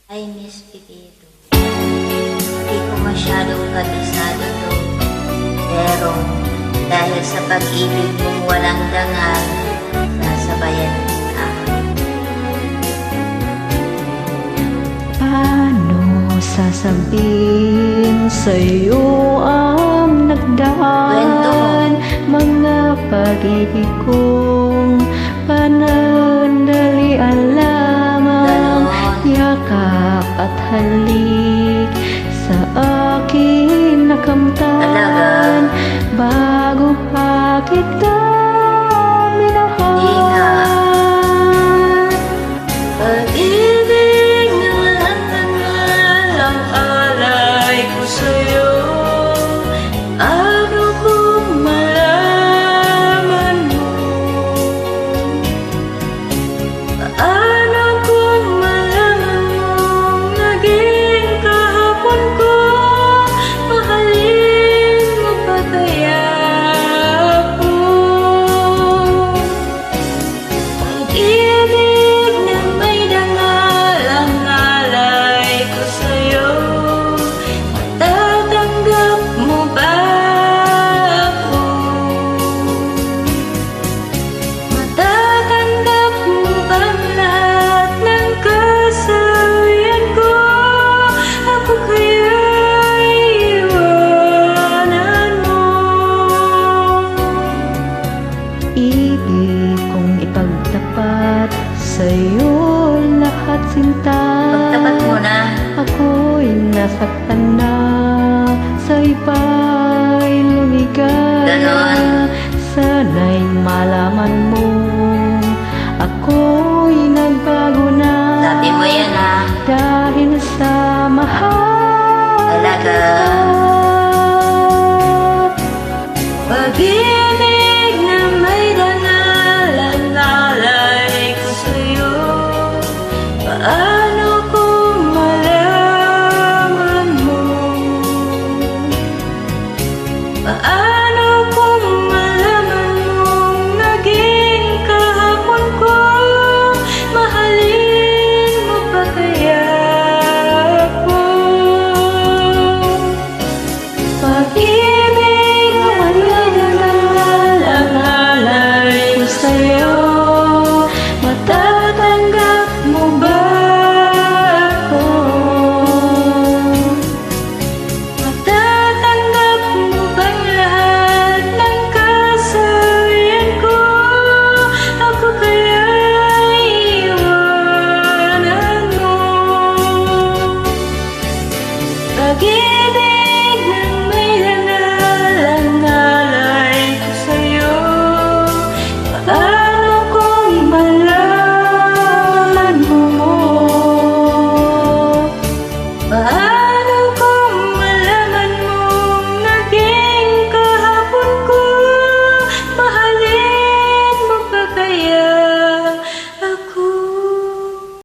Ay, Miss Pipito, hindi ko masyadong kabisado to. Pero dahil sa pag-ibig mong walang dangal, sasabayan kita. Paano sasabihin sa'yo ang nagdaan? Mga pag-ibig kong panandalian lamang, yakap at halik sa akin nakamtan. Bago pa kita minahal, Pag-ibig na walang dangal ang alay ko sa'yo. Ano kung malaman mo? Paano kung malaman mong naging kahapon ko? Mahalin mo pa kaya ako? Pag-ibig na may dangal ang alay ko sa'yo. Matatanggap mo ba ako? Matatanggap mo bang lahat ng kasawian ko? Ako kaya'y iwanan mo? ibig kong ipagtapat sa'yo lahat sinta. Pagtapat mo na. Ako'y nasaktan na, sa iba'y lumigaya. Ganon. Sana'y malaman mo, ako'y nagbago na. Sabi mo yan ha. Dahil sa mahal Talaga. Pag-ibig na may dangal ang alay ko sa'yo.